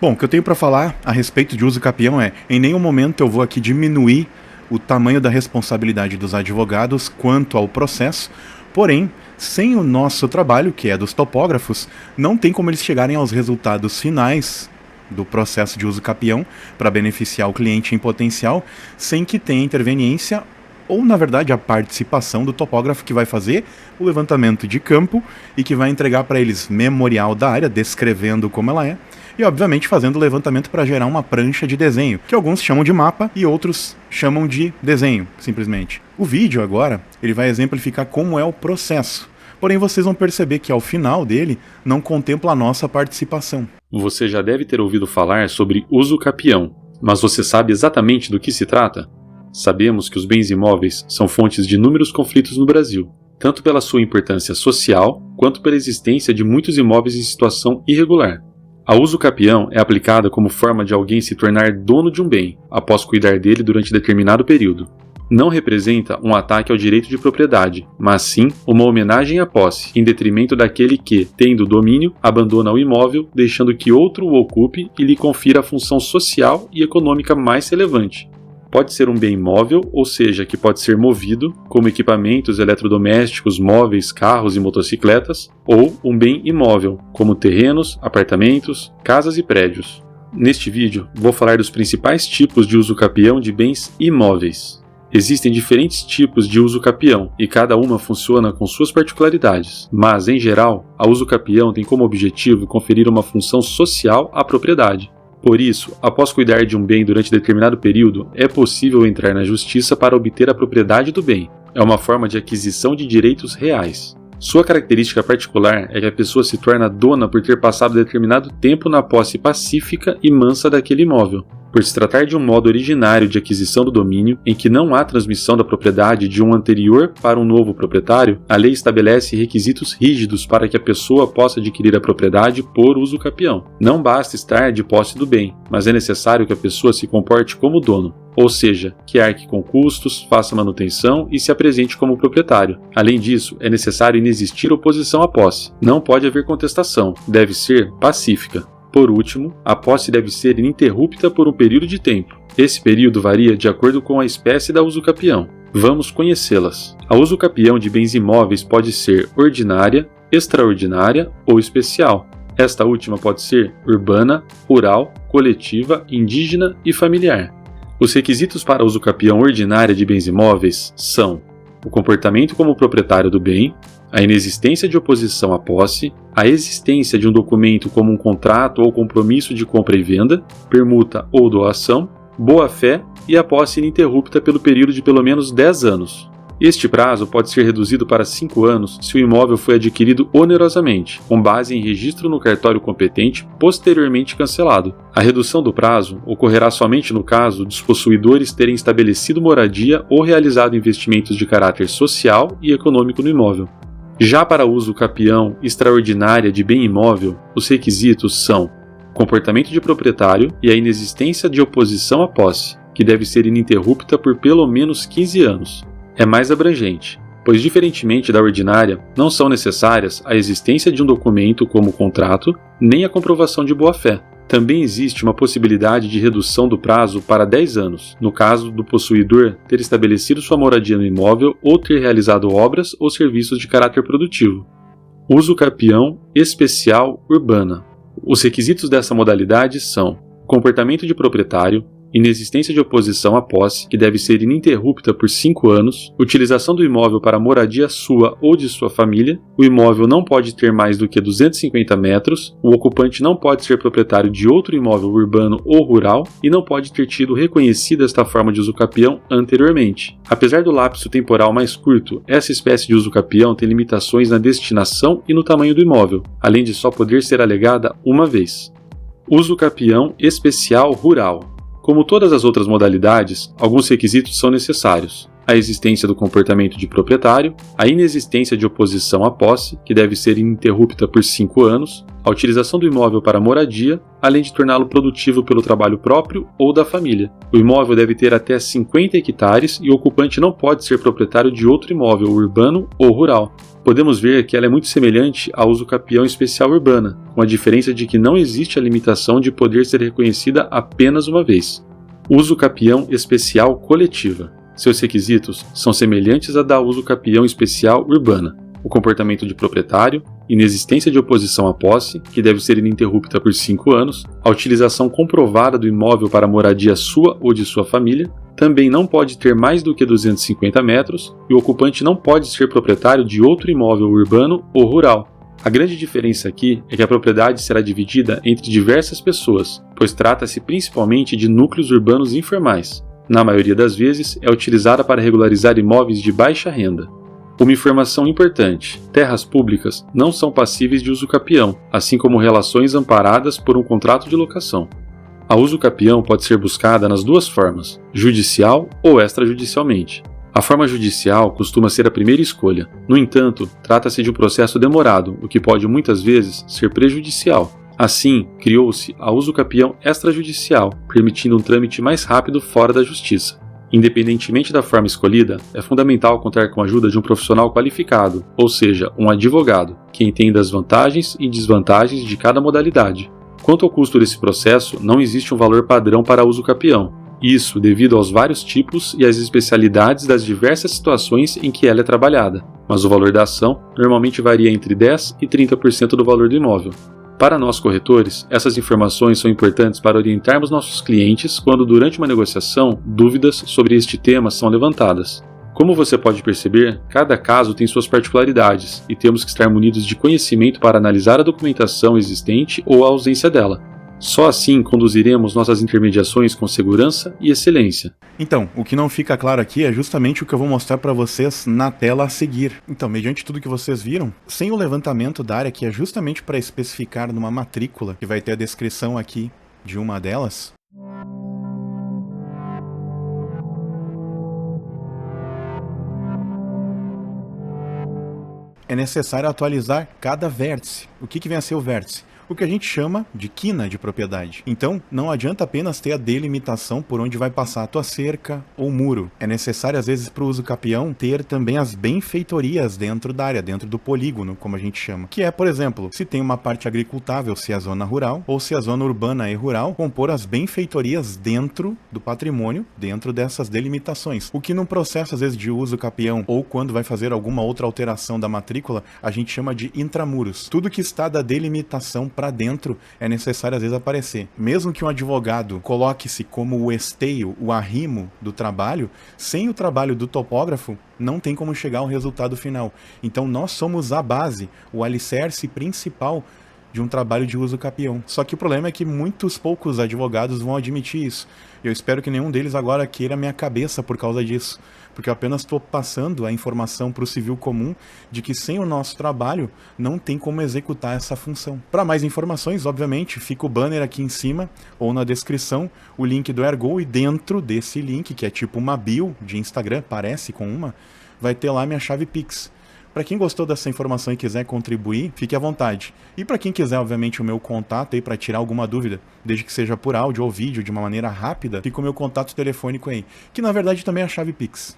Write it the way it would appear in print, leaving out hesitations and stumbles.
Bom, o que eu tenho para falar a respeito de uso capião é, em nenhum momento eu vou aqui diminuir o tamanho da responsabilidade dos advogados quanto ao processo, porém, sem o nosso trabalho, que é dos topógrafos, não tem como eles chegarem aos resultados finais do processo de uso capião para beneficiar o cliente em potencial, sem que tenha interveniência ou, na verdade, a participação do topógrafo que vai fazer o levantamento de campo e que vai entregar para eles memorial da área, descrevendo como ela é, e, obviamente, fazendo o levantamento para gerar uma prancha de desenho, que alguns chamam de mapa e outros chamam de desenho, simplesmente. O vídeo, agora, ele vai exemplificar como é o processo. Porém, vocês vão perceber que, ao final dele, não contempla a nossa participação. Você já deve ter ouvido falar sobre uso capião, mas você sabe exatamente do que se trata? Sabemos que os bens imóveis são fontes de inúmeros conflitos no Brasil, tanto pela sua importância social, quanto pela existência de muitos imóveis em situação irregular. A uso capião é aplicada como forma de alguém se tornar dono de um bem, após cuidar dele durante determinado período. Não representa um ataque ao direito de propriedade, mas sim uma homenagem à posse, em detrimento daquele que, tendo domínio, abandona o imóvel, deixando que outro o ocupe e lhe confira a função social e econômica mais relevante. Pode ser um bem móvel, ou seja, que pode ser movido, como equipamentos eletrodomésticos, móveis, carros e motocicletas, ou um bem imóvel, como terrenos, apartamentos, casas e prédios. Neste vídeo, vou falar dos principais tipos de uso capião de bens imóveis. Existem diferentes tipos de uso capião e cada uma funciona com suas particularidades, mas, em geral, a uso capião tem como objetivo conferir uma função social à propriedade. Por isso, após cuidar de um bem durante determinado período, é possível entrar na justiça para obter a propriedade do bem. É uma forma de aquisição de direitos reais. Sua característica particular é que a pessoa se torna dona por ter passado determinado tempo na posse pacífica e mansa daquele imóvel. Por se tratar de um modo originário de aquisição do domínio, em que não há transmissão da propriedade de um anterior para um novo proprietário, a lei estabelece requisitos rígidos para que a pessoa possa adquirir a propriedade por uso capião. Não basta estar de posse do bem, mas é necessário que a pessoa se comporte como dono, ou seja, que arque com custos, faça manutenção e se apresente como proprietário. Além disso, é necessário inexistir oposição à posse. Não pode haver contestação, deve ser pacífica. Por último, a posse deve ser ininterrupta por um período de tempo. Esse período varia de acordo com a espécie da uso capião. Vamos conhecê-las. A uso capião de bens imóveis pode ser ordinária, extraordinária ou especial. Esta última pode ser urbana, rural, coletiva, indígena e familiar. Os requisitos para a uso capião ordinária de bens imóveis são o comportamento como proprietário do bem, a inexistência de oposição à posse, a existência de um documento como um contrato ou compromisso de compra e venda, permuta ou doação, boa-fé e a posse ininterrupta pelo período de pelo menos 10 anos. Este prazo pode ser reduzido para 5 anos se o imóvel foi adquirido onerosamente, com base em registro no cartório competente posteriormente cancelado. A redução do prazo ocorrerá somente no caso dos possuidores terem estabelecido moradia ou realizado investimentos de caráter social e econômico no imóvel. Já para uso capião extraordinária de bem imóvel, os requisitos são comportamento de proprietário e a inexistência de oposição à posse, que deve ser ininterrupta por pelo menos 15 anos. É mais abrangente, pois diferentemente da ordinária, não são necessárias a existência de um documento como contrato, nem a comprovação de boa-fé. Também existe uma possibilidade de redução do prazo para 10 anos, no caso do possuidor ter estabelecido sua moradia no imóvel ou ter realizado obras ou serviços de caráter produtivo. Uso capião especial urbana. Os requisitos dessa modalidade são comportamento de proprietário, inexistência de oposição à posse, que deve ser ininterrupta por 5 anos, utilização do imóvel para moradia sua ou de sua família, o imóvel não pode ter mais do que 250 metros, o ocupante não pode ser proprietário de outro imóvel urbano ou rural e não pode ter tido reconhecida esta forma de uso capião anteriormente. Apesar do lapso temporal mais curto, essa espécie de uso capião tem limitações na destinação e no tamanho do imóvel, além de só poder ser alegada uma vez. Uso capião especial rural. Como todas as outras modalidades, alguns requisitos são necessários. A existência do comportamento de proprietário, a inexistência de oposição à posse, que deve ser ininterrupta por 5 anos, a utilização do imóvel para moradia, além de torná-lo produtivo pelo trabalho próprio ou da família. O imóvel deve ter até 50 hectares e o ocupante não pode ser proprietário de outro imóvel urbano ou rural. podemos ver que ela é muito semelhante à usucapião especial urbana, com a diferença de que não existe a limitação de poder ser reconhecida apenas uma vez. Usucapião especial coletiva. Seus requisitos são semelhantes à da usucapião especial urbana: o comportamento de proprietário, inexistência de oposição à posse, que deve ser ininterrupta por 5 anos, a utilização comprovada do imóvel para moradia sua ou de sua família, também não pode ter mais do que 250 metros e o ocupante não pode ser proprietário de outro imóvel urbano ou rural. A grande diferença aqui é que a propriedade será dividida entre diversas pessoas, pois trata-se principalmente de núcleos urbanos informais. Na maioria das vezes, é utilizada para regularizar imóveis de baixa renda. Uma informação importante: terras públicas não são passíveis de usucapião, assim como relações amparadas por um contrato de locação. A usucapião pode ser buscada nas duas formas, judicial ou extrajudicialmente. A forma judicial costuma ser a primeira escolha. No entanto, trata-se de um processo demorado, o que pode muitas vezes ser prejudicial. Assim, criou-se a usucapião extrajudicial, permitindo um trâmite mais rápido fora da justiça. Independentemente da forma escolhida, é fundamental contar com a ajuda de um profissional qualificado, ou seja, um advogado, que entenda as vantagens e desvantagens de cada modalidade. Quanto ao custo desse processo, não existe um valor padrão para usucapião. Isso devido aos vários tipos e às especialidades das diversas situações em que ela é trabalhada, mas o valor da ação normalmente varia entre 10% e 30% do valor do imóvel. Para nós corretores, essas informações são importantes para orientarmos nossos clientes quando, durante uma negociação, dúvidas sobre este tema são levantadas. Como você pode perceber, cada caso tem suas particularidades e temos que estar munidos de conhecimento para analisar a documentação existente ou a ausência dela. Só assim conduziremos nossas intermediações com segurança e excelência. Então, o que não fica claro aqui é justamente o que eu vou mostrar para vocês na tela a seguir. Então, mediante tudo que vocês viram, sem o levantamento da área, que é justamente para especificar numa matrícula, que vai ter a descrição aqui de uma delas, é necessário atualizar cada vértice. O que vem a ser o vértice? O que a gente chama de quina de propriedade. Então, não adianta apenas ter a delimitação por onde vai passar a tua cerca ou muro. É necessário, às vezes, para o usucapião, ter também as benfeitorias dentro da área, dentro do polígono, como a gente chama. Que é, por exemplo, se tem uma parte agricultável, se é a zona rural, ou se a zona urbana é rural, compor as benfeitorias dentro do patrimônio, dentro dessas delimitações. O que num processo, às vezes, de usucapião, ou quando vai fazer alguma outra alteração da matrícula, a gente chama de intramuros. Tudo que está da delimitação para dentro é necessário às vezes aparecer. Mesmo que um advogado coloque-se como o esteio, o arrimo do trabalho, sem o trabalho do topógrafo, não tem como chegar ao resultado final. Então nós somos a base, o alicerce principal de um trabalho de usucapião. Só que o problema é que muitos poucos advogados vão admitir isso. Eu espero que nenhum deles agora queira minha cabeça por causa disso, porque eu apenas estou passando a informação para o civil comum de que sem o nosso trabalho não tem como executar essa função. Para mais informações, obviamente, fica o banner aqui em cima ou na descrição, o link do Ergo, e dentro desse link, que é tipo uma bio de Instagram, parece com uma, vai ter lá minha chave Pix. Para quem gostou dessa informação e quiser contribuir, fique à vontade. E para quem quiser, obviamente, o meu contato aí para tirar alguma dúvida, desde que seja por áudio ou vídeo, de uma maneira rápida, fica o meu contato telefônico aí, que na verdade também é a chave Pix.